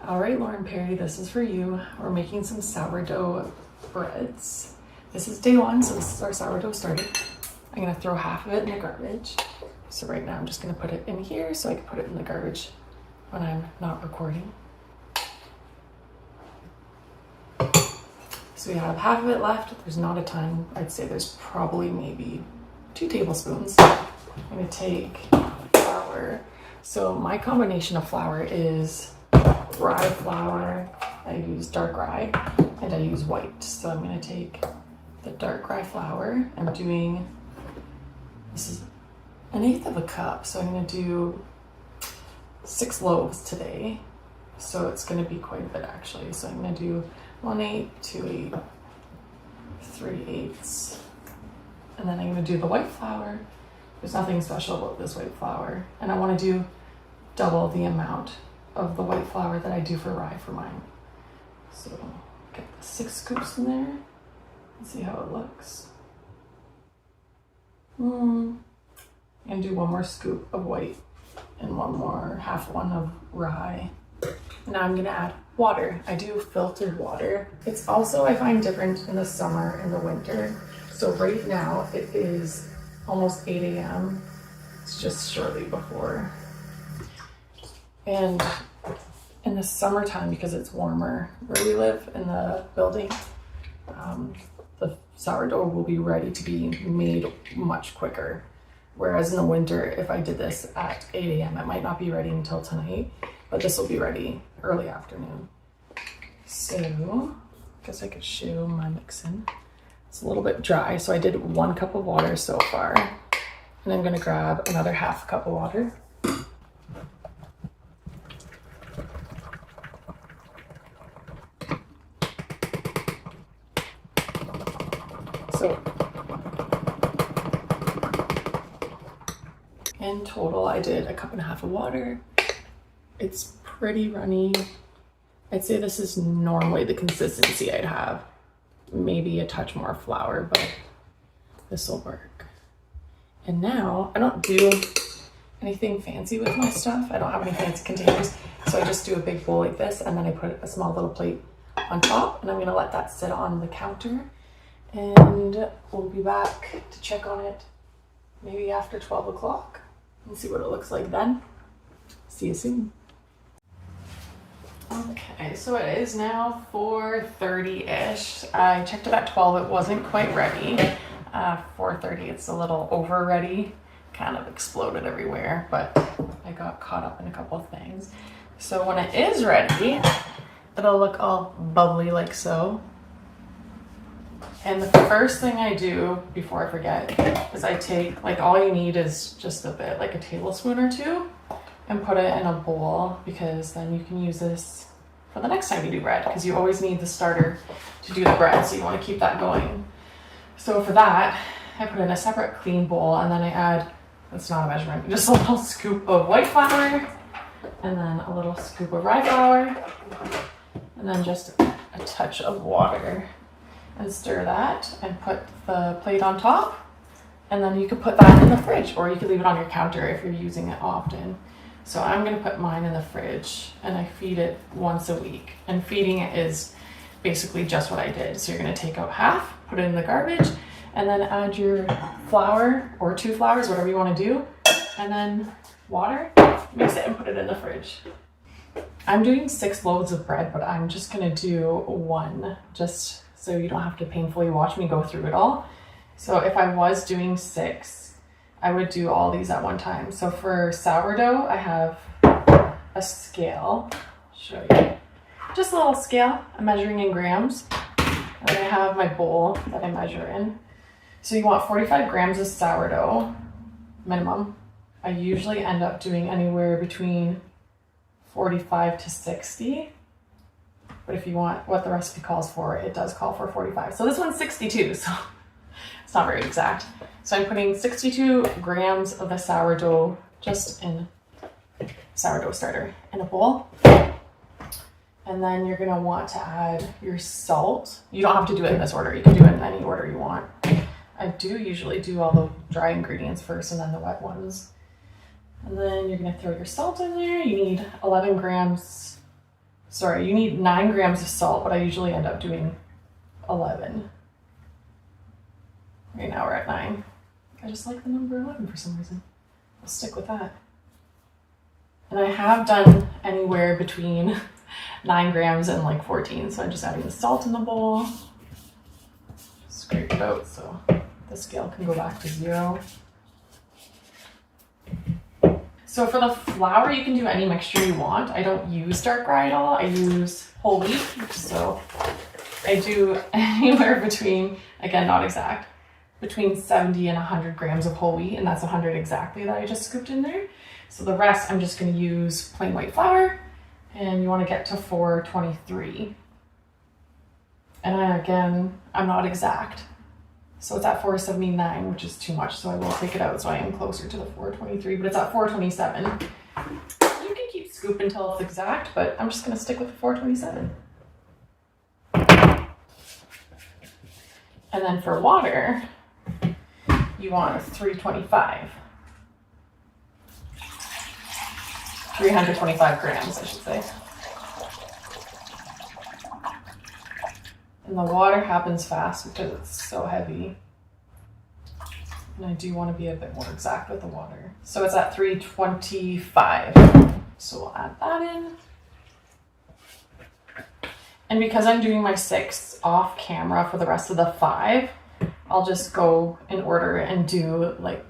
All right, Lauren Perry, this is for you. We're making some sourdough breads. This is day one, so this is our sourdough starter. I'm gonna throw half of it in the garbage. So right now I'm just gonna put it in here so I can put it in the garbage when I'm not recording. So we have half of it left. There's not a ton. I'd say there's probably maybe 2 tablespoons. I'm gonna take flour. So my combination of flour is rye flour. I use dark rye and I use white. So I'm gonna take the dark rye flour. I'm doing, this is 1/8 of a cup. So I'm gonna do 6 loaves today. So it's gonna be quite a bit actually. So I'm gonna do 1/8, 2/8, 3/8. And then I'm gonna do the white flour. There's nothing special about this white flour. And I wanna do double the amount of the white flour that I do for rye for mine. So get the 6 scoops in there and see how it looks. And do 1 more scoop of white and 1 more, half one of rye. Now I'm gonna add water. I do filtered water. It's also, I find, different in the summer and the winter. So right now it is almost 8 a.m. It's just shortly before. And in the summertime, because it's warmer where we live in the building, the sourdough will be ready to be made much quicker. Whereas in the winter, if I did this at 8 a.m., it might not be ready until tonight, but this will be ready early afternoon. So I guess I could show my mixing. It's a little bit dry, so I did 1 cup of water so far. And I'm gonna grab another half cup of water. So in total, I did 1.5 cups of water. It's pretty runny. I'd say this is normally the consistency I'd have. Maybe a touch more flour, but this will work. And now I don't do anything fancy with my stuff. I don't have any fancy containers. So I just do a big bowl like this, and then I put a small little plate on top, and I'm gonna let that sit on the counter. And we'll be back to check on it maybe after 12 o'clock and see what it looks like then. See you soon. Okay, so it is now 4:30-ish. I checked it at 12, it wasn't quite ready. 4:30, it's a little over ready. Kind of exploded everywhere, but I got caught up in a couple of things. So when it is ready, it'll look all bubbly like so. And the first thing I do before I forget is I take, like, all you need is just a bit, like a tablespoon or 2, and put it in a bowl, because then you can use this for the next time you do bread, because you always need the starter to do the bread, so you want to keep that going. So for that, I put in a separate clean bowl, and then I add, it's not a measurement, just a little scoop of white flour, and then a little scoop of rye flour, and then just a touch of water. And stir that and put the plate on top, and then you could put that in the fridge, or you could leave it on your counter if you're using it often. So I'm gonna put mine in the fridge, and I feed it once a week. And feeding it is basically just what I did. So you're gonna take out half, put it in the garbage, and then add your flour or 2 flours, whatever you wanna do, and then water, mix it and put it in the fridge. I'm doing 6 loaves of bread, but I'm just gonna do 1, just so you don't have to painfully watch me go through it all. So if I was doing 6, I would do all these at one time. So for sourdough, I have a scale. I'll show you. Just a little scale. I'm measuring in grams. And then I have my bowl that I measure in. So you want 45 grams of sourdough, minimum. I usually end up doing anywhere between 45 to 60. But if you want what the recipe calls for, it does call for 45. So this one's 62, so it's not very exact. So I'm putting 62 grams of the sourdough just in sourdough starter in a bowl. And then you're gonna want to add your salt. You don't have to do it in this order. You can do it in any order you want. I do usually do all the dry ingredients first and then the wet ones. And then you're gonna throw your salt in there. You need 11 grams sorry, you need 9 grams of salt, but I usually end up doing 11. Right now we're at 9. I just like the number 11 for some reason. I'll stick with that. And I have done anywhere between 9 grams and like 14. So I'm just adding the salt in the bowl. Scrape it out so the scale can go back to 0. So for the flour, you can do any mixture you want. I don't use dark rye at all. I use whole wheat. So I do anywhere between, again, not exact, between 70 and 100 grams of whole wheat, and that's 100 exactly that I just scooped in there. So the rest, I'm just going to use plain white flour, and you want to get to 423. And again, I'm not exact. So it's at 479, which is too much, so I will take it out so I am closer to the 423, but it's at 427. You can keep scooping until it's exact, but I'm just going to stick with the 427. And then for water, you want 325. 325 grams, I should say. And the water happens fast because it's so heavy. And I do want to be a bit more exact with the water. So it's at 325. So we'll add that in. And because I'm doing my 6 off camera for the rest of the 5, I'll just go in order and do like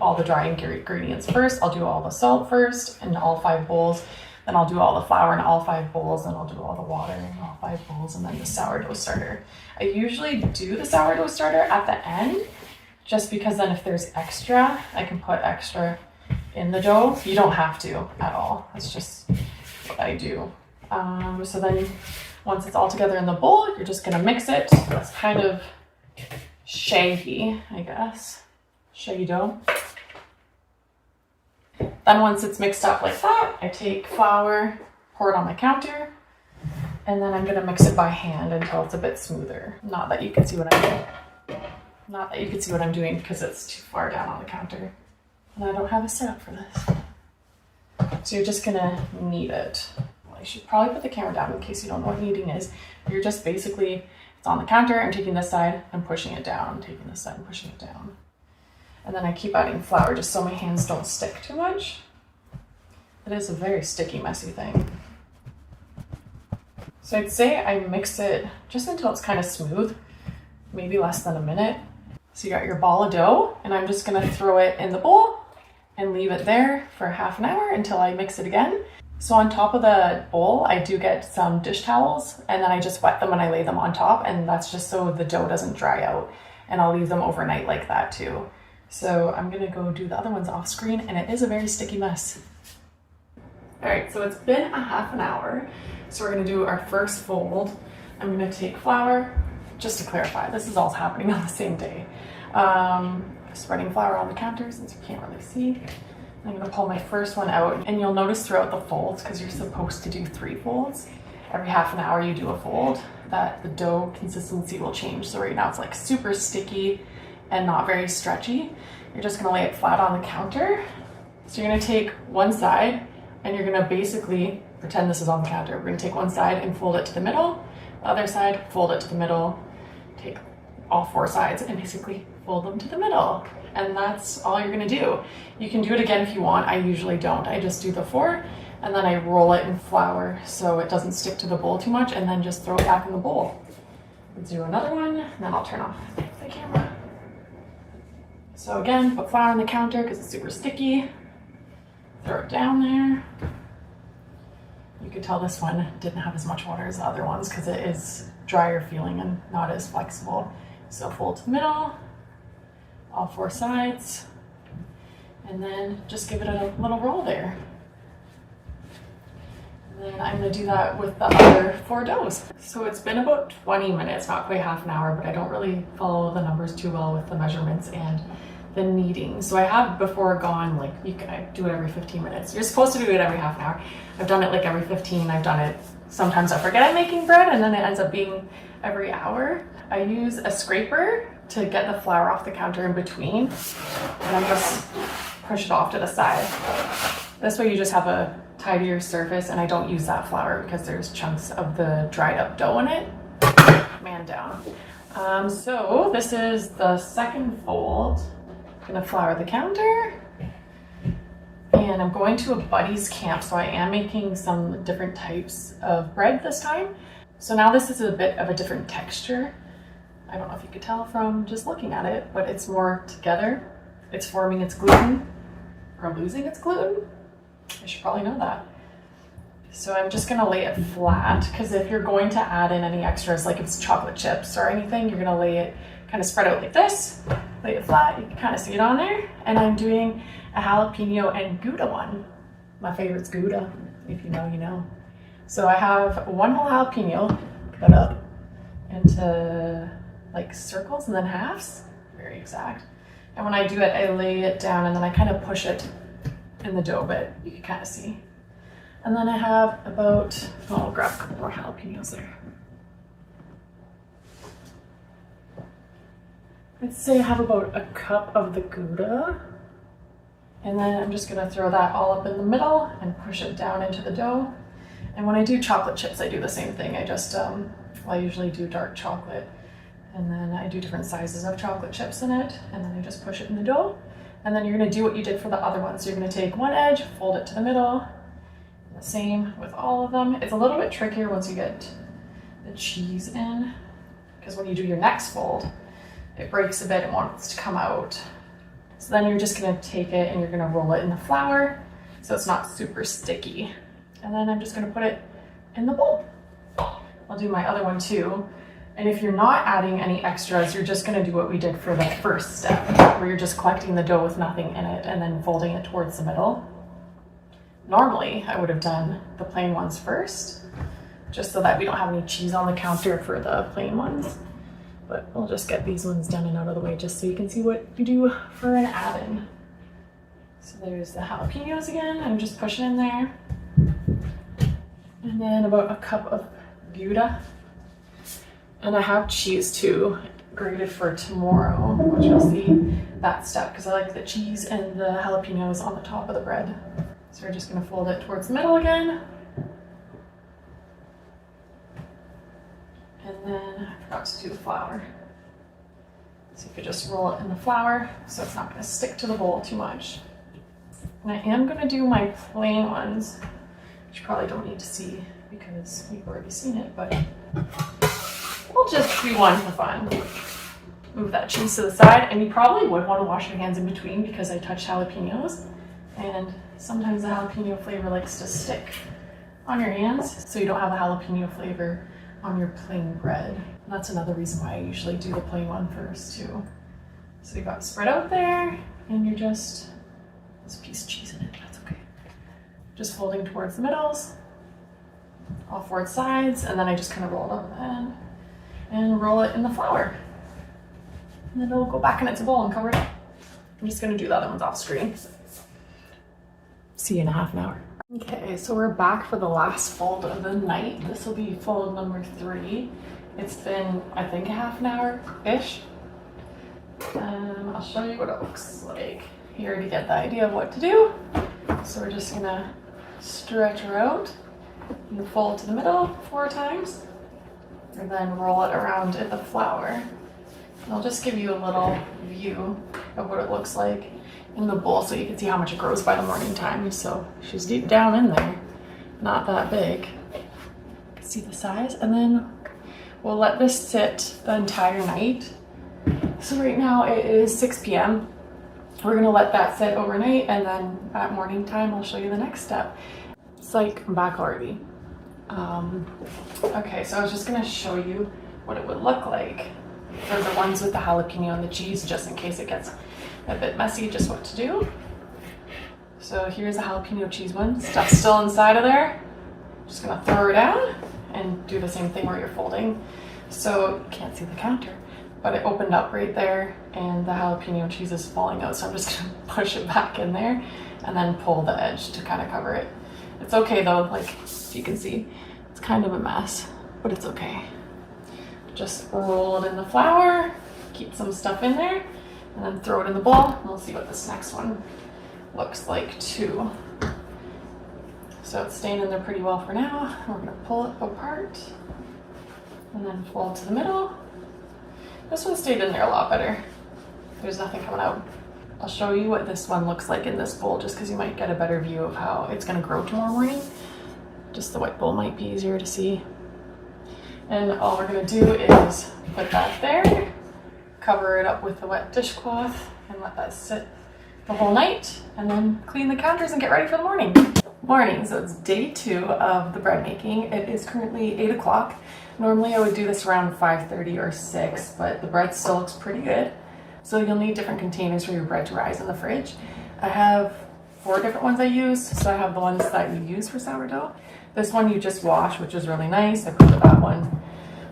all the dry ingredients first. I'll do all the salt first in all 5 bowls. Then I'll do all the flour in all 5 bowls. Then I'll do all the water in all 5 bowls. And then the sourdough starter. I usually do the sourdough starter at the end, just because then if there's extra, I can put extra in the dough. You don't have to at all. That's just what I do. So then once it's all together in the bowl, you're just gonna mix it. It's kind of shaggy, I guess. Shaggy dough. Then once it's mixed up like that, I take flour, pour it on my counter, and then I'm gonna mix it by hand until it's a bit smoother. Not that you can see what I'm doing. Not that you can see what I'm doing because it's too far down on the counter. And I don't have a setup for this. So you're just gonna knead it. Well, I should probably put the camera down in case you don't know what kneading is. You're just basically, it's on the counter, I'm taking this side and pushing it down, taking this side and pushing it down. And then I keep adding flour just so my hands don't stick too much. It is a very sticky, messy thing. So I'd say I mix it just until it's kind of smooth, maybe less than a minute. So you got your ball of dough, and I'm just gonna throw it in the bowl and leave it there for half an hour until I mix it again. So on top of the bowl, I do get some dish towels, and then I just wet them and I lay them on top, and that's just so the dough doesn't dry out. And I'll leave them overnight like that too. So I'm gonna go do the other ones off screen, and it is a very sticky mess. All right, so it's been a half an hour. So we're gonna do our first fold. I'm gonna take flour, just to clarify, this is all happening on the same day. Spreading flour on the counter since you can't really see. I'm gonna pull my first one out, and you'll notice throughout the folds, because you're supposed to do 3 folds, every half an hour you do a fold, that the dough consistency will change. So right now it's like super sticky and not very stretchy. You're just gonna lay it flat on the counter. So you're gonna take one side and you're gonna basically pretend this is on the counter. We're gonna take one side and fold it to the middle, the other side, fold it to the middle, take all 4 sides and basically fold them to the middle. And that's all you're gonna do. You can do it again if you want. I usually don't. I just do the 4 and then I roll it in flour so it doesn't stick to the bowl too much, and then just throw it back in the bowl. Let's do another one, and then I'll turn off the camera. So again, put flour on the counter because it's super sticky. Throw it down there. You could tell this one didn't have as much water as the other ones because it is drier feeling and not as flexible. So fold to the middle, all 4 sides, and then just give it a little roll there. And then I'm gonna do that with the other 4 doughs. So it's been about 20 minutes, not quite half an hour, but I don't really follow the numbers too well with the measurements and the kneading. So I have before gone, like, I do it every 15 minutes. You're supposed to do it every half an hour. I've done it like every 15. I've done it, sometimes I forget I'm making bread, and then it ends up being every hour. I use a scraper to get the flour off the counter in between, and I just push it off to the side. This way you just have a tidier surface, and I don't use that flour because there's chunks of the dried up dough in it. Man down. So this is the second fold. I'm gonna flour the counter. And I'm going to a buddy's camp, so I am making some different types of bread this time. So now this is a bit of a different texture. I don't know if you could tell from just looking at it, but it's more together. It's forming its gluten, or losing its gluten. I should probably know that. So I'm just gonna lay it flat, because if you're going to add in any extras, like if it's chocolate chips or anything, you're gonna lay it kind of spread out like this, lay it flat, you can kind of see it on there. And I'm doing a jalapeno and Gouda one. My favorite's Gouda, if you know, you know. So I have one whole jalapeno cut up into like circles and then halves, very exact. And when I do it, I lay it down and then I kind of push it in the dough bit, you can kind of see. And then I have about, I'll grab a couple more jalapenos there. I'd say I have about a cup of the Gouda. And then I'm just gonna throw that all up in the middle and push it down into the dough. And when I do chocolate chips, I do the same thing. I just, I usually do dark chocolate. And then I do different sizes of chocolate chips in it. And then I just push it in the dough. And then you're gonna do what you did for the other one. So you're gonna take one edge, fold it to the middle. The same with all of them. It's a little bit trickier once you get the cheese in, because when you do your next fold, it breaks a bit and wants to come out. So then you're just gonna take it and you're gonna roll it in the flour so it's not super sticky. And then I'm just gonna put it in the bowl. I'll do my other one too. And if you're not adding any extras, you're just gonna do what we did for the first step, where you're just collecting the dough with nothing in it and then folding it towards the middle. Normally, I would have done the plain ones first, just so that we don't have any cheese on the counter for the plain ones. But we'll just get these ones done and out of the way just so you can see what you do for an add-in. So there's the jalapenos again. I'm just pushing in there. And then about a cup of Gouda. And I have cheese too, grated for tomorrow, which you'll see that step, because I like the cheese and the jalapenos on the top of the bread. So we're just gonna fold it towards the middle again. And then I forgot to do the flour. So you could just roll it in the flour so it's not gonna stick to the bowl too much. And I am gonna do my plain ones, which you probably don't need to see because we've already seen it, but we'll just do one for fun. Move that cheese to the side, and you probably would wanna wash your hands in between because I touched jalapenos, and sometimes the jalapeno flavor likes to stick on your hands, so you don't have a jalapeno flavor on your plain bread. And that's another reason why I usually do the plain one first too. So you got it spread out there, and you're just, there's a piece of cheese in it, that's okay. Just folding towards the middles, all four sides, and then I just kind of roll it up at the end and roll it in the flour. And then it'll go back in its bowl and cover it up. I'm just gonna do the other ones off screen. See you in a half an hour. Okay, so we're back for the last fold of the night. This will be fold number 3. It's been, I think, a half an hour-ish. I'll show you what it looks like here to get the idea of what to do. So we're just gonna stretch her out and fold to the middle 4 times, and then roll it around in the flour. And I'll just give you a little view of what it looks like in the bowl so you can see how much it grows by the morning time. So she's deep down in there, not that big. See the size? And then we'll let this sit the entire night. So right now it is 6 p.m. We're gonna let that sit overnight, and then at morning time I'll show you the next step. It's like, I'm back already. Okay, so I was just gonna show you what it would look like for the ones with the jalapeno and the cheese, just in case it gets a bit messy, just what to do. So here's a jalapeno cheese one. Stuff's still inside of there. Just gonna throw her down and do the same thing where you're folding. So you can't see the counter, but it opened up right there and the jalapeno cheese is falling out. So I'm just gonna push it back in there and then pull the edge to kind of cover it. It's okay though, like you can see, it's kind of a mess, but it's okay. Just roll it in the flour, keep some stuff in there, and then throw it in the bowl, and we'll see what this next one looks like too. So it's staying in there pretty well for now. We're gonna pull it apart and then fold to the middle. This one stayed in there a lot better. There's nothing coming out. I'll show you what this one looks like in this bowl just because you might get a better view of how it's gonna grow tomorrow morning. Just the white bowl might be easier to see. And all we're gonna do is put that there, cover it up with the wet dishcloth and let that sit the whole night, and then clean the counters and get ready for the morning. Morning, so it's day 2 of the bread making. It is currently 8 o'clock. Normally I would do this around 5:30 or 6, but the bread still looks pretty good. So you'll need different containers for your bread to rise in the fridge. I have 4 different ones I use. So I have the ones that you use for sourdough. This one you just wash, which is really nice. I put that one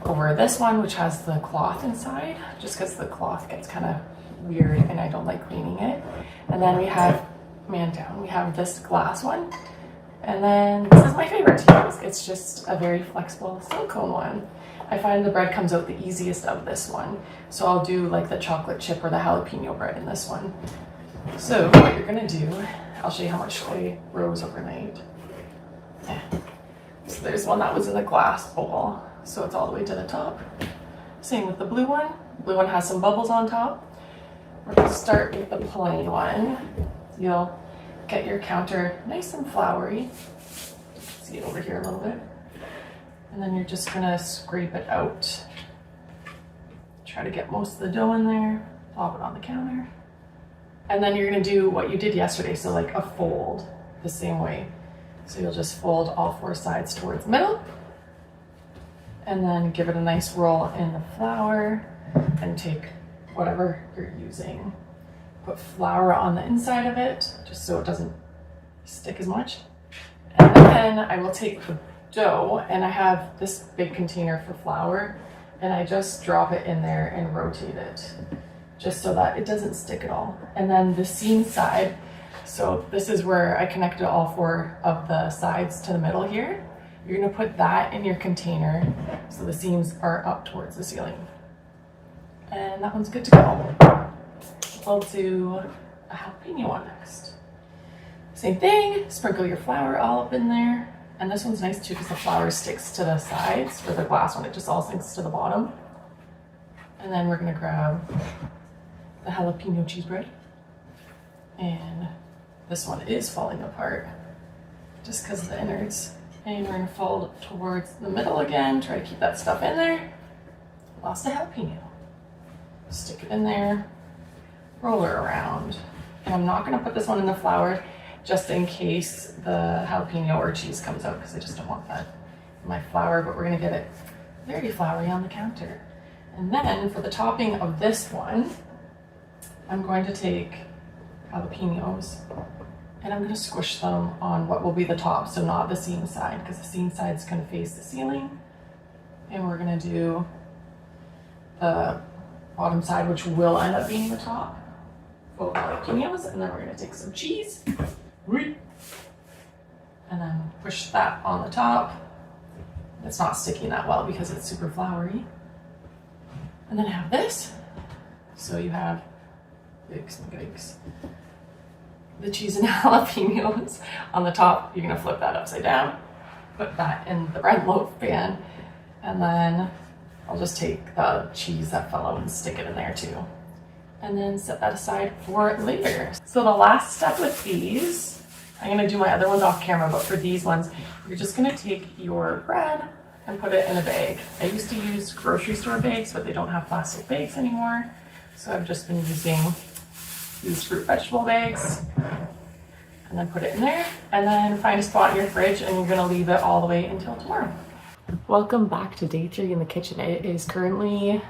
over this one, which has the cloth inside, just because the cloth gets kind of weird and I don't like cleaning it. And then we have, man down, we have this glass one. And then this is my favorite to use. It's just a very flexible silicone one. I find the bread comes out the easiest of this one. So I'll do like the chocolate chip or the jalapeno bread in this one. So what you're gonna do, I'll show you how much I rose overnight. So there's one that was in the glass bowl. So it's all the way to the top. Same with the blue one. Blue one has some bubbles on top. We're gonna start with the plain one. You'll get your counter nice and floury. See it over here a little bit. And then you're just gonna scrape it out. Try to get most of the dough in there, plop it on the counter. And then you're gonna do what you did yesterday, so like a fold the same way. So you'll just fold all 4 sides towards the middle, and then give it a nice roll in the flour, and take whatever you're using. Put flour on the inside of it, just so it doesn't stick as much. And then I will take the dough, and I have this big container for flour, and I just drop it in there and rotate it, just so that it doesn't stick at all. And then the seam side, so this is where I connected all 4 of the sides to the middle here. You're gonna put that in your container so the seams are up towards the ceiling. And that one's good to go. We'll do a jalapeno one next. Same thing, sprinkle your flour all up in there. And this one's nice too because the flour sticks to the sides. For the glass one, it just all sinks to the bottom. And then we're gonna grab the jalapeno cheese bread. And this one is falling apart just because of the innards. And we're gonna fold towards the middle again, try to keep that stuff in there. Lost a jalapeno. Stick it in there, roll it around. And I'm not gonna put this one in the flour just in case the jalapeno or cheese comes out, because I just don't want that in my flour, but we're gonna get it very floury on the counter. And then for the topping of this one, I'm going to take jalapenos and I'm gonna squish them on what will be the top, so not the seam side, because the seam side's gonna face the ceiling. And we're gonna do the bottom side, which will end up being the top. Full jalapenos, and then we're gonna take some cheese. And then push that on the top. It's not sticking that well because it's super floury. And then I have this. So you have the cheese and jalapenos on the top. You're gonna flip that upside down, put that in the bread loaf pan, and then I'll just take the cheese that fell out and stick it in there too. And then set that aside for later. So the last step with these, I'm gonna do my other ones off camera, but for these ones, you're just gonna take your bread and put it in a bag. I used to use grocery store bags, but they don't have plastic bags anymore. So I've just been using these fruit vegetable bags, and then put it in there, and then find a spot in your fridge, and you're gonna leave it all the way until tomorrow. Welcome back to day 3 in the kitchen. It is currently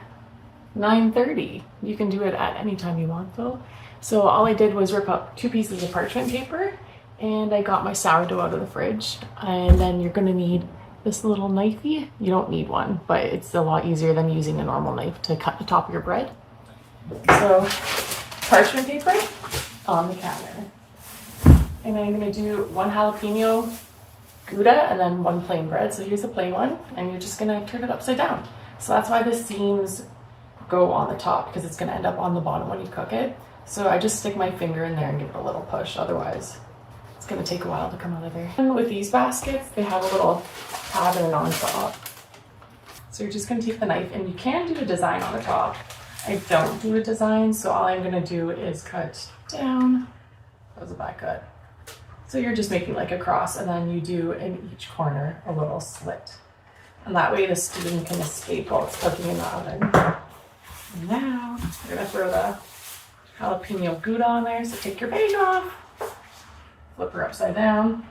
9:30. You can do it at any time you want though. So all I did was rip up 2 pieces of parchment paper, and I got my sourdough out of the fridge. And then you're gonna need this little knifey. You don't need one, but it's a lot easier than using a normal knife to cut the top of your bread. So parchment paper on the counter. And I'm gonna do 1 jalapeno Gouda and then 1 plain bread. So here's the plain one, and you're just gonna turn it upside down. So that's why the seams go on the top, because it's gonna end up on the bottom when you cook it. So I just stick my finger in there and give it a little push, otherwise it's It's gonna take a while to come out of there. And with these baskets, they have a little pattern on top. So you're just gonna take the knife, and you can do a design on the top. I don't do a design, so all I'm gonna do is cut down. That was a bad cut. So you're just making like a cross, and then you do in each corner a little slit. And that way the steam can escape while it's cooking in the oven. And now we're gonna throw the jalapeno Gouda on there. So take your bag off, flip her upside down.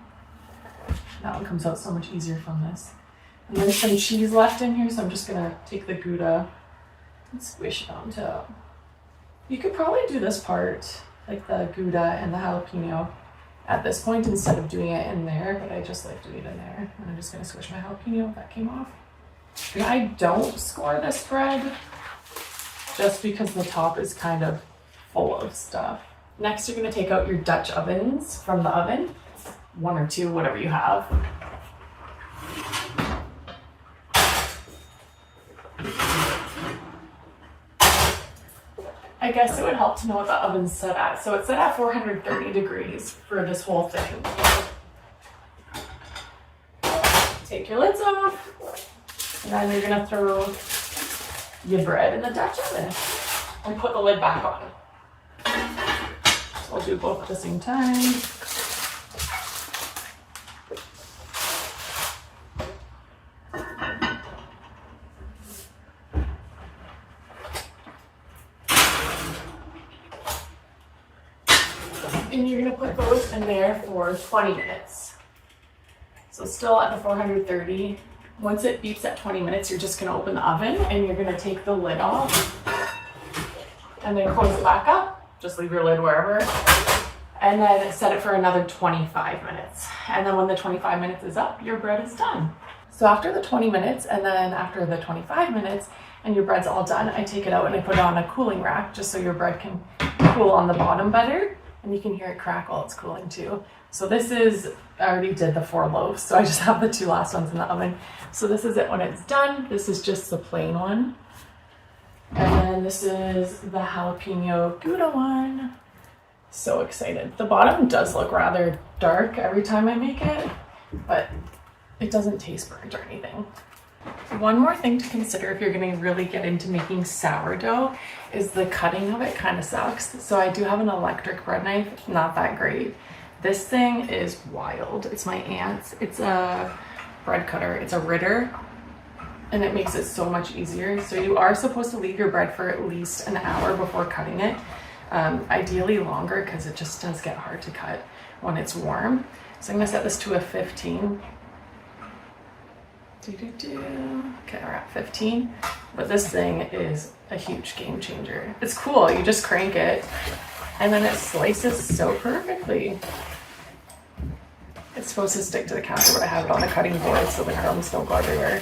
That one comes out so much easier from this. And there's some cheese left in here, so I'm just gonna take the Gouda and squish it on top. You could probably do this part, like the Gouda and the jalapeno, at this point instead of doing it in there, but I just like doing it in there. And I'm just gonna squish my jalapeno, that came off. And I don't score this bread just because the top is kind of full of stuff. Next, you're gonna take out your Dutch ovens from the oven, 1 or 2, whatever you have. I guess it would help to know what the oven's set at. So it's set at 430 degrees for this whole thing. Take your lids off, and then you're gonna throw your bread in the Dutch oven and put the lid back on. So I'll do both at the same time. And you're gonna put those in there for 20 minutes. So still at the 430. Once it beeps at 20 minutes, you're just gonna open the oven and you're gonna take the lid off and then close it back up. Just leave your lid wherever. And then set it for another 25 minutes. And then when the 25 minutes is up, your bread is done. So after the 20 minutes and then after the 25 minutes and your bread's all done, I take it out and I put it on a cooling rack just so your bread can cool on the bottom better. And you can hear it crack while it's cooling too. So this is, I already did the 4 loaves, so I just have the 2 last ones in the oven. So this is it when it's done. This is just the plain one. And then this is the jalapeno Gouda one. So excited. The bottom does look rather dark every time I make it, but it doesn't taste burnt or anything. One more thing to consider if you're going to really get into making sourdough is the cutting of it kind of sucks. So I do have an electric bread knife, not that great. This thing is wild. It's my aunt's. It's a bread cutter. It's a Ritter, and it makes it so much easier. So you are supposed to leave your bread for at least an hour before cutting it. Ideally longer because it just does get hard to cut when it's warm. So I'm going to set this to a 15. Okay, we're at 15, but this thing is a huge game changer. It's cool, you just crank it and then it slices so perfectly. It's supposed to stick to the counter, but I have it on the cutting board so the crumbs don't go everywhere.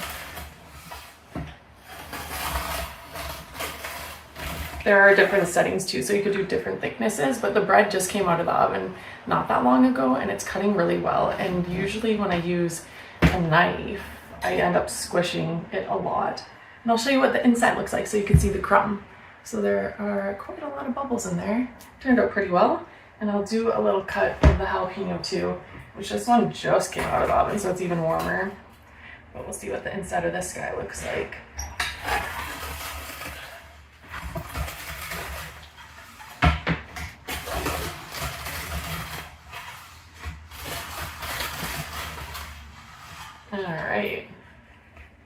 There are different settings too, so you could do different thicknesses, but the bread just came out of the oven not that long ago and it's cutting really well. And usually when I use a knife, I end up squishing it a lot. And I'll show you what the inside looks like so you can see the crumb. So there are quite a lot of bubbles in there. Turned out pretty well. And I'll do a little cut of the jalapeno too, which this one just came out of the oven, so it's even warmer. But we'll see what the inside of this guy looks like. All right.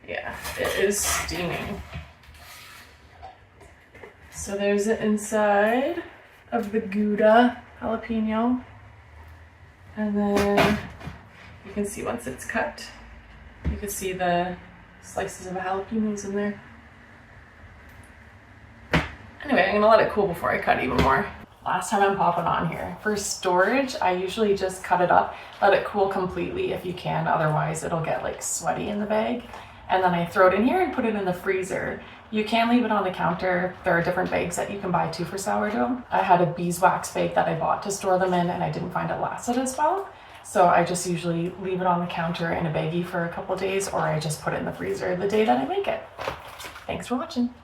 Yeah, it is steaming. So there's the inside of the Gouda jalapeno. And then you can see once it's cut, you can see the slices of jalapenos in there. Anyway, I'm gonna let it cool before I cut even more. Last time I'm popping on here. For storage, I usually just cut it up, let it cool completely if you can, otherwise it'll get like sweaty in the bag. And then I throw it in here and put it in the freezer. You can leave it on the counter. There are different bags that you can buy too for sourdough. I had a beeswax bag that I bought to store them in and I didn't find it lasted as well. So I just usually leave it on the counter in a baggie for a couple of days, or I just put it in the freezer the day that I make it. Thanks for watching.